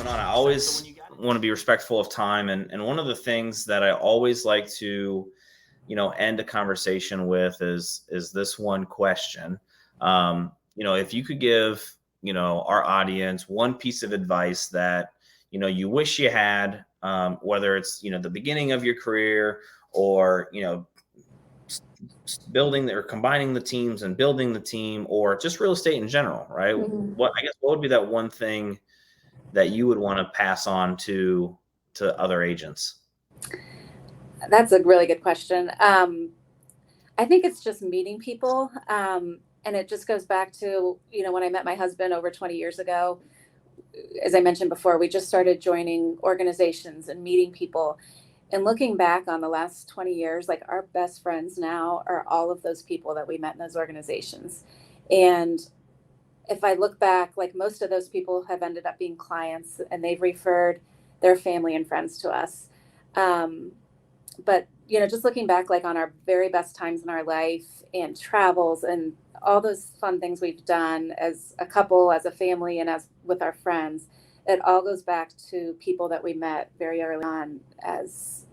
on. I always want to be respectful of time. And one of the things that I always like to, end a conversation with is this one question. If you could give, our audience one piece of advice that, you wish you had, whether it's, the beginning of your career or, building or combining the teams and building the team, or just real estate in general, right? Mm-hmm. What would be that one thing that you would want to pass on to other agents? That's a really good question. I think it's just meeting people. And it just goes back to, when I met my husband over 20 years ago, as I mentioned before, we just started joining organizations and meeting people. And looking back on the last 20 years, like our best friends now are all of those people that we met in those organizations. And if I look back, like most of those people have ended up being clients and they've referred their family and friends to us. But, just looking back, like on our very best times in our life and travels and all those fun things we've done as a couple, as a family, and as with our friends, it all goes back to people that we met very early on as,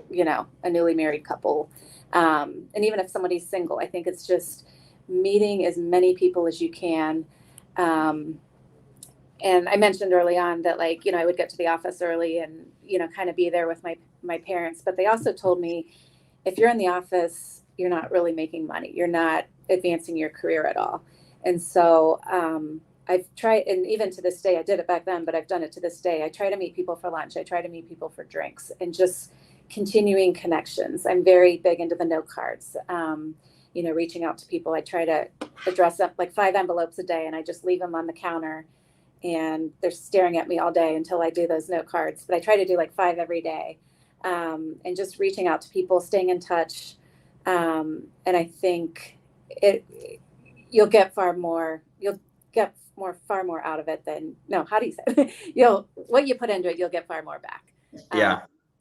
a newly married couple. And even if somebody's single, I think it's just meeting as many people as you can. And I mentioned early on that, like, I would get to the office early and, kind of be there with my parents. But they also told me, if you're in the office, you're not really making money. You're not advancing your career at all. And so I've tried, and even to this day, I did it back then, but I've done it to this day. I try to meet people for lunch. I try to meet people for drinks and just continuing connections. I'm very big into the note cards, reaching out to people. I try to address up like 5 envelopes a day, and I just leave them on the counter and they're staring at me all day until I do those note cards. But I try to do like 5 every day, and just reaching out to people, staying in touch. And I think you'll get far more out of it than, no, how do you say it? What you put into it, you'll get far more back. Yeah.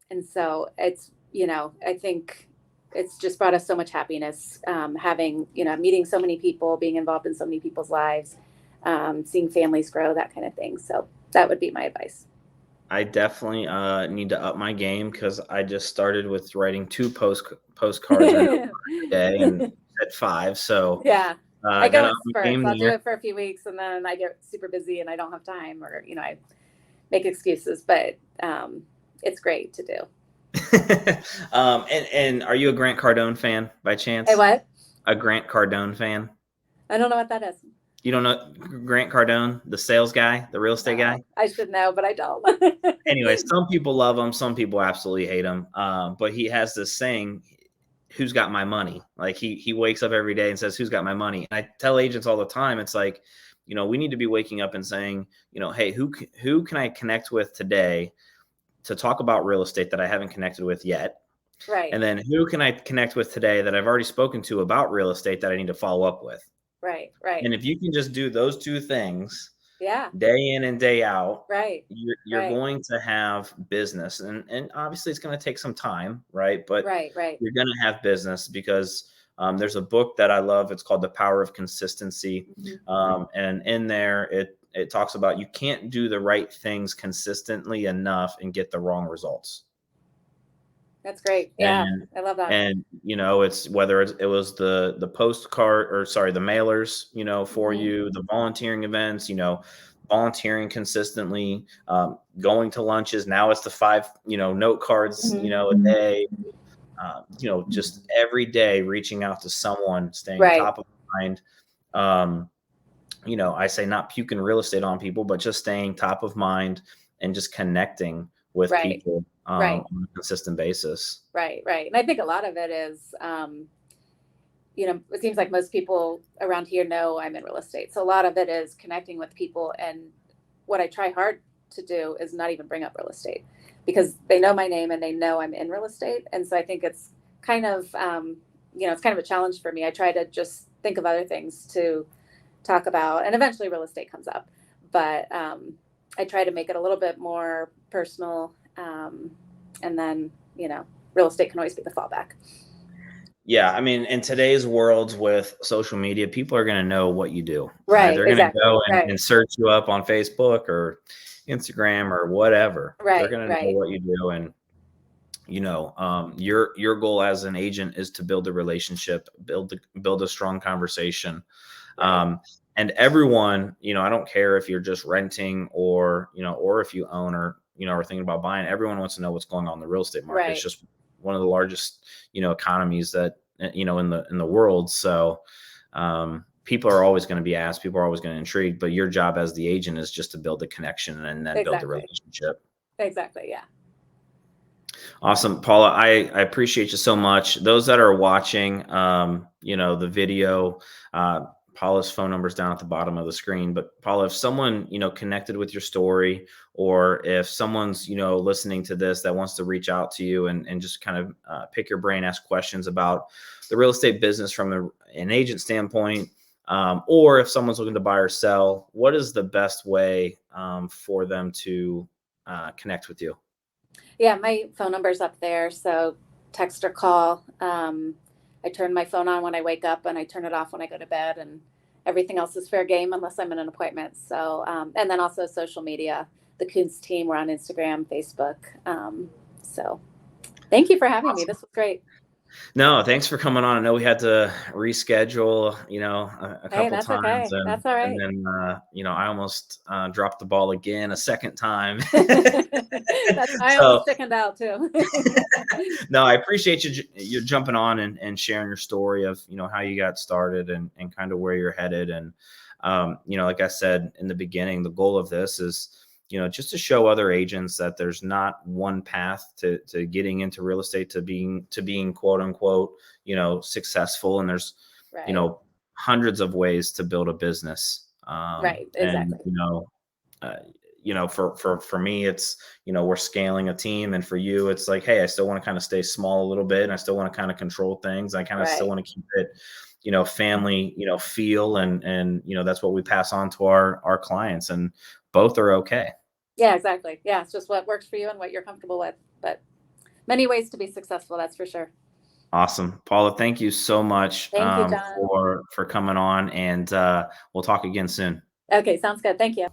And so it's, I think it's just brought us so much happiness, having, meeting so many people, being involved in so many people's lives, seeing families grow, that kind of thing. So that would be my advice. I definitely need to up my game, because I just started with writing 2 postcards a day and at 5. So yeah, I go in spurts. I'll do there. it for a few weeks and then I get super busy and I don't have time, or, I make excuses, but it's great to do. And are you a Grant Cardone fan by chance? Hey, what? A Grant Cardone fan? I don't know what that is. You don't know Grant Cardone, the sales guy, the real estate guy? I should know, but I don't. Anyway, some people love him. Some people absolutely hate him. But he has this saying, who's got my money? Like he wakes up every day and says, who's got my money? And I tell agents all the time, it's like, we need to be waking up and saying, hey, who can I connect with today to talk about real estate that I haven't connected with yet? Right. And then who can I connect with today that I've already spoken to about real estate that I need to follow up with? Right. And if you can just do those 2 things, yeah, day in and day out, right, you're going to have business. And obviously it's going to take some time, right? But right. you're going to have business, because there's a book that I love. It's called The Power of Consistency. Mm-hmm. And in there, it talks about you can't do the right things consistently enough and get the wrong results. That's great. Yeah, I love that. And it's whether it was the postcard, or the mailers, for Mm-hmm. you, the volunteering events, volunteering consistently, going to lunches. Now it's the 5 note cards, Mm-hmm. a day. Just every day reaching out to someone, staying top of mind. I say not puking real estate on people, but just staying top of mind and just connecting with people on a consistent basis. Right. And I think a lot of it is, it seems like most people around here know I'm in real estate. So a lot of it is connecting with people. And what I try hard to do is not even bring up real estate, because they know my name and they know I'm in real estate. And so I think it's kind of, it's kind of a challenge for me. I try to just think of other things to talk about, and eventually real estate comes up. But I try to make it a little bit more personal. And then, real estate can always be the fallback. Yeah. I mean, in today's world with social media, people are going to know what you do. Right. They're going to go and search you up on Facebook, or, Instagram or whatever. They're Right, going to know right, what you do. And, your goal as an agent is to build a relationship, build a strong conversation. right, Um, and everyone, I don't care if you're just renting or if you own or thinking about buying, everyone wants to know what's going on in the real estate market. It's right. just one of the largest, economies that, in the world. So, people are always going to be asked, people are always going to intrigue, but your job as the agent is just to build a connection and then build a Exactly. relationship. Exactly. Yeah. Awesome, Paula. I appreciate you so much. Those that are watching, the video, Paula's phone number is down at the bottom of the screen. But Paula, if someone, connected with your story, or if someone's, listening to this that wants to reach out to you and just kind of pick your brain, ask questions about the real estate business from an agent standpoint, or if someone's looking to buy or sell, what is the best way for them to connect with you? Yeah, my phone number's up there, so text or call. I turn my phone on when I wake up, and I turn it off when I go to bed, and everything else is fair game unless I'm in an appointment. So, and then also social media, the Koontz team, we're on Instagram, Facebook. So, thank you for having me. This was great. No, thanks for coming on. I know we had to reschedule, a Hey, couple that's times, okay. and That's all and right. then I almost dropped the ball again a second time. I So almost chickened out too. no, I appreciate you jumping on and sharing your story of how you got started and kind of where you're headed. And like I said in the beginning, the goal of this is just to show other agents that there's not one path to getting into real estate, to being quote unquote successful, and there's you Right. know hundreds of ways to build a business. Right. And Exactly. uh, for me, it's we're scaling a team, and for you it's like, hey, I still want to kind of stay small a little bit, and I still want to kind of control things. I kind of still Right. want to keep it family feel, and that's what we pass on to our clients, and both are okay. Yeah, exactly. Yeah, it's just what works for you and what you're comfortable with. But many ways to be successful, that's for sure. Awesome, Paula, thank you so much Thank you, John. for coming on, and we'll talk again soon. Okay, sounds good. Thank you.